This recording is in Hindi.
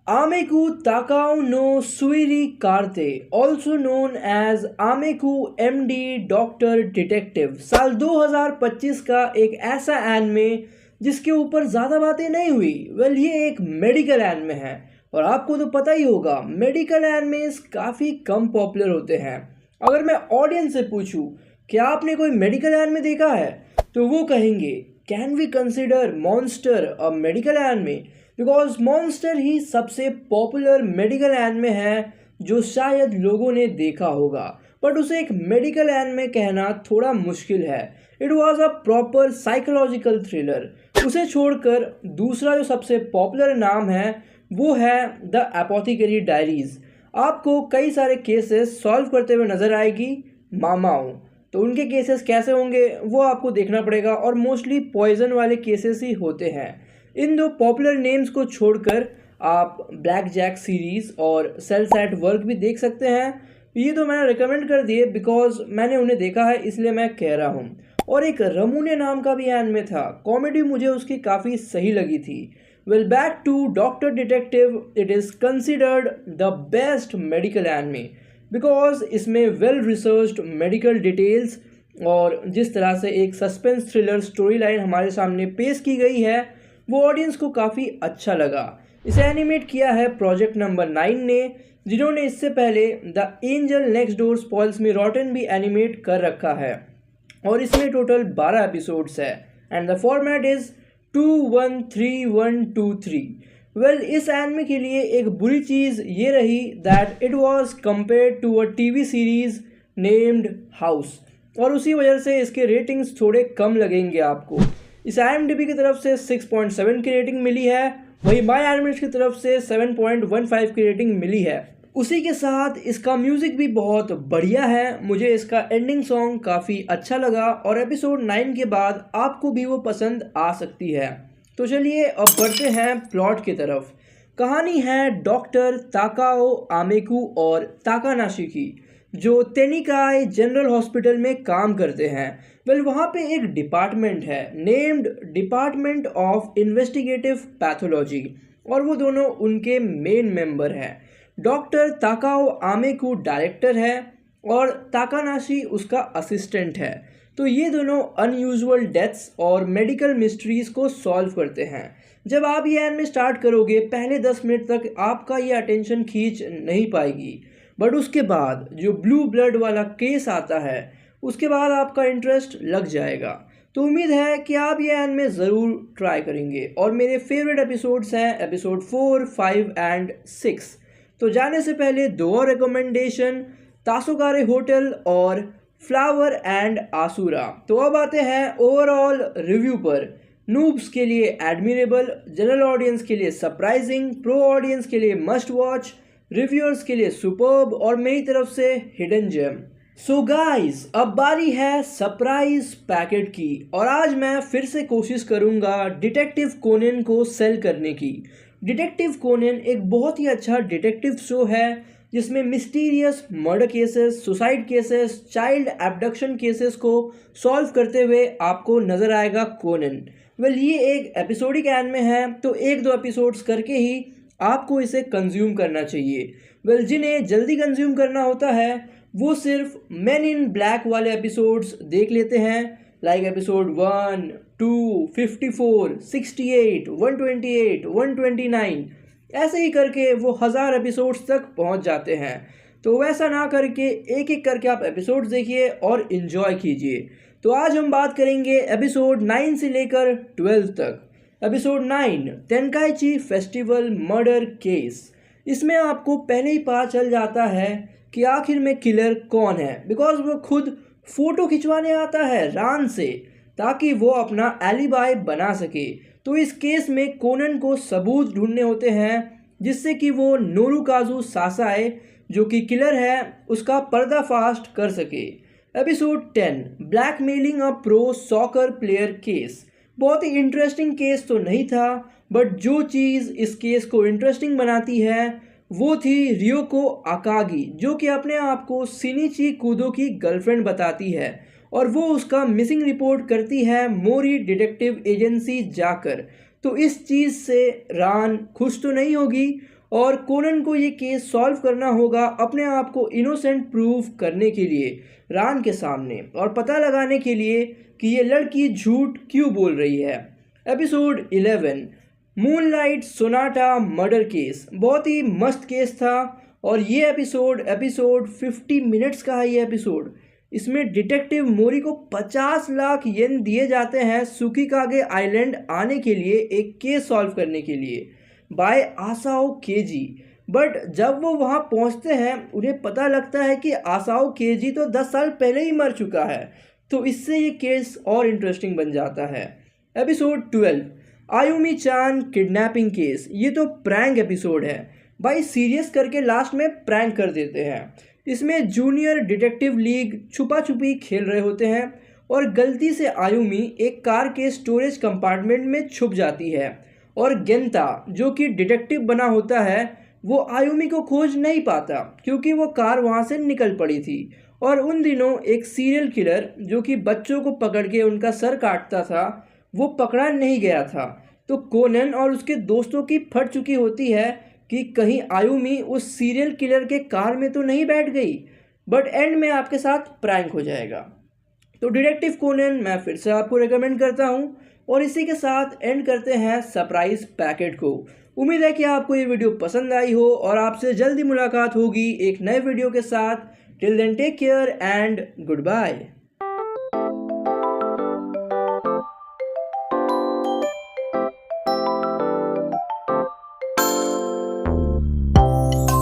Ameku Takao no Suiri Karte, also known as Ameku MD doctor detective, साल 2025 का एक ऐसा एनमे जिसके ऊपर ज़्यादा बातें नहीं हुई। ये एक मेडिकल एनमे है और आपको तो पता ही होगा मेडिकल एनमेस काफ़ी कम पॉपुलर होते हैं। अगर मैं ऑडियंस से पूछूं कि आपने कोई मेडिकल एनमे देखा है तो वो कहेंगे can we consider Monster a medical anime, because Monster ही सबसे पॉपुलर मेडिकल एनमे है जो शायद लोगों ने देखा होगा, बट उसे एक मेडिकल एनमे कहना थोड़ा मुश्किल है। It was a proper psychological thriller. उसे छोड़कर दूसरा जो सबसे पॉपुलर नाम है वो है द एपोथेकेरी डायरीज। आपको कई सारे केसेस सॉल्व करते हुए नजर आएगी मामाओं, तो उनके केसेस कैसे होंगे वो आपको देखना पड़ेगा और मोस्टली पॉइजन वाले केसेस ही होते हैं। इन दो पॉपुलर नेम्स को छोड़कर आप ब्लैक जैक सीरीज और सेल्स एट वर्क भी देख सकते हैं। ये तो मैंने रिकमेंड कर दिए बिकॉज मैंने उन्हें देखा है इसलिए मैं कह रहा हूँ। और एक रमूने नाम का भी एनमे था, कॉमेडी मुझे उसकी काफ़ी सही लगी थी। Well back to doctor detective, it is considered the best medical anime because इसमें वेल रिसर्च्ड मेडिकल डिटेल्स और जिस तरह से एक सस्पेंस थ्रिलर स्टोरी लाइन हमारे सामने पेश की गई है वो ऑडियंस को काफ़ी अच्छा लगा। इसे एनिमेट किया है प्रोजेक्ट नंबर 9 ने, जिन्होंने इससे पहले the angel next door spoils में रॉटन भी एनिमेट कर रखा है और इसमें टोटल 12 एपिसोड्स है एंड द फॉर्मेट इज 213123। इस एनिमे के लिए एक बुरी चीज़ ये रही that it was compared to a TV series named house और उसी वजह से इसके रेटिंग्स थोड़े कम लगेंगे आपको। इस IMDb की तरफ से 6.7 की रेटिंग मिली है, वही माई एनिमेट्स की तरफ से 7.15 की रेटिंग मिली है। उसी के साथ इसका म्यूज़िक भी बहुत बढ़िया है, मुझे इसका एंडिंग सॉन्ग काफ़ी अच्छा लगा और एपिसोड 9 के बाद आपको भी वो पसंद आ सकती है। तो चलिए अब बढ़ते हैं प्लॉट की तरफ। कहानी है डॉक्टर ताकाओ आमेकू और ताकानाशी की, जो तेनिकाई जनरल हॉस्पिटल में काम करते हैं। वहाँ पे एक डिपार्टमेंट है named department of investigative pathology और वो दोनों उनके मेन मेंबर हैं। डॉक्टर ताकाओ आमेकू डायरेक्टर है और ताकानाशी उसका असिस्टेंट है। तो ये दोनों अनयूजुअल डेथ्स और मेडिकल मिस्ट्रीज को सॉल्व करते हैं। जब आप ये एनिमे स्टार्ट करोगे पहले 10 मिनट तक आपका ये अटेंशन खींच नहीं पाएगी, बट उसके बाद जो ब्लू ब्लड वाला केस आता है उसके बाद आपका इंटरेस्ट लग जाएगा। तो उम्मीद है कि आप ये एनिमे ज़रूर ट्राई करेंगे और मेरे फेवरेट एपिसोड्स हैं एपिसोड 4, 5 एंड 6। तो जाने से पहले दो और रिकमेंडेशन, तासोकारे होटल और फ्लावर एंड आसुरा। तो अब आते हैं ओवरऑल रिव्यू पर। नूब्स के लिए एडमिरेबल, जनरल ऑडियंस के लिए सरप्राइजिंग, प्रो ऑडियंस के लिए मस्ट वॉच, रिव्यूअर्स के लिए सुपर्ब और मेरी तरफ से हिडन जेम। सो गाइस, अब बारी है सरप्राइज पैकेट की और आज मैं फिर से कोशिश करूंगा डिटेक्टिव कोनन को सेल करने की। डिटेक्टिव कोनन एक बहुत ही अच्छा डिटेक्टिव शो है जिसमें mysterious murder cases, suicide cases, child abduction cases को सॉल्व करते हुए आपको नजर आएगा कोनन। ये एक एपिसोडिक एनिमे है तो एक दो एपिसोड्स करके ही आपको इसे कंज्यूम करना चाहिए। जिन्हें जल्दी कंज्यूम करना होता है वो सिर्फ मेन इन ब्लैक वाले एपिसोड्स देख लेते हैं, लाइक एपिसोड 1, 2, 54, 68, 128, 129, ऐसे ही करके वो 1000 एपिसोड्स तक पहुंच जाते हैं। तो वैसा ना करके एक एक करके आप एपिसोड्स देखिए और इन्जॉय कीजिए। तो आज हम बात करेंगे एपिसोड 9 से लेकर 12 तक। Episode 9, Tenkaichi festival murder case. इसमें आपको पहले ही पता चल जाता है कि आखिर में किलर कौन है, बिकॉज वो खुद फोटो खिंचवाने आता है रान से ताकि वो अपना एलिबाई बना सके। तो इस केस में कोनन को सबूत ढूंढने होते हैं जिससे कि वो नोरुकाजु सासाए जो कि किलर है उसका पर्दाफाश कर सके। Episode 10, blackmailing a pro soccer player case. बहुत ही इंटरेस्टिंग केस तो नहीं था, बट जो चीज़ इस केस को इंटरेस्टिंग बनाती है वो थी रियोको आकागी, जो कि अपने आप को सिनिची कुदो की गर्लफ्रेंड बताती है और वो उसका मिसिंग रिपोर्ट करती है मोरी डिटेक्टिव एजेंसी जाकर। तो इस चीज़ से रान खुश तो नहीं होगी और कोनन को ये केस सॉल्व करना होगा अपने आप को इनोसेंट प्रूव करने के लिए रान के सामने और पता लगाने के लिए कि ये लड़की झूठ क्यों बोल रही है। Episode 11 moonlight Sonata murder case बहुत ही मस्त केस था और ये एपिसोड 50 मिनट्स का है। ये एपिसोड इसमें डिटेक्टिव मोरी को 50 लाख येन दिए जाते हैं सुकिकागे आइलैंड आने के लिए एक केस सॉल्व करने के लिए बाय आसाओ केजी। बट जब वो वहाँ पहुँचते हैं उन्हें पता लगता है कि आसाओ केजी तो 10 साल पहले ही मर चुका है, तो इससे ये केस और इंटरेस्टिंग बन जाता है। एपिसोड 12 आयुमी चान किडनैपिंग केस। ये तो प्रैंक एपिसोड है भाई, सीरियस करके लास्ट में प्रैंक कर देते हैं। इसमें जूनियर डिटेक्टिव लीग छुपा छुपी खेल रहे होते हैं और गलती से आयुमी एक कार के स्टोरेज कंपार्टमेंट में छुप जाती है और गेंता जो कि डिटेक्टिव बना होता है वो आयुमी को खोज नहीं पाता क्योंकि वो कार वहाँ से निकल पड़ी थी। और उन दिनों एक सीरियल किलर जो कि बच्चों को पकड़ के उनका सर काटता था वो पकड़ा नहीं गया था, तो कोनन और उसके दोस्तों की फट चुकी होती है कि कहीं आयुमी उस सीरियल किलर के कार में तो नहीं बैठ गई। बट एंड में आपके साथ प्रैंक हो जाएगा। तो डिटेक्टिव कोनन मैं फिर से आपको रेकमेंड करता हूँ और इसी के साथ एंड करते हैं सरप्राइज पैकेट को। उम्मीद है कि आपको ये वीडियो पसंद आई हो और आपसे जल्दी मुलाकात होगी एक नए वीडियो के साथ। Till then take care and good bye.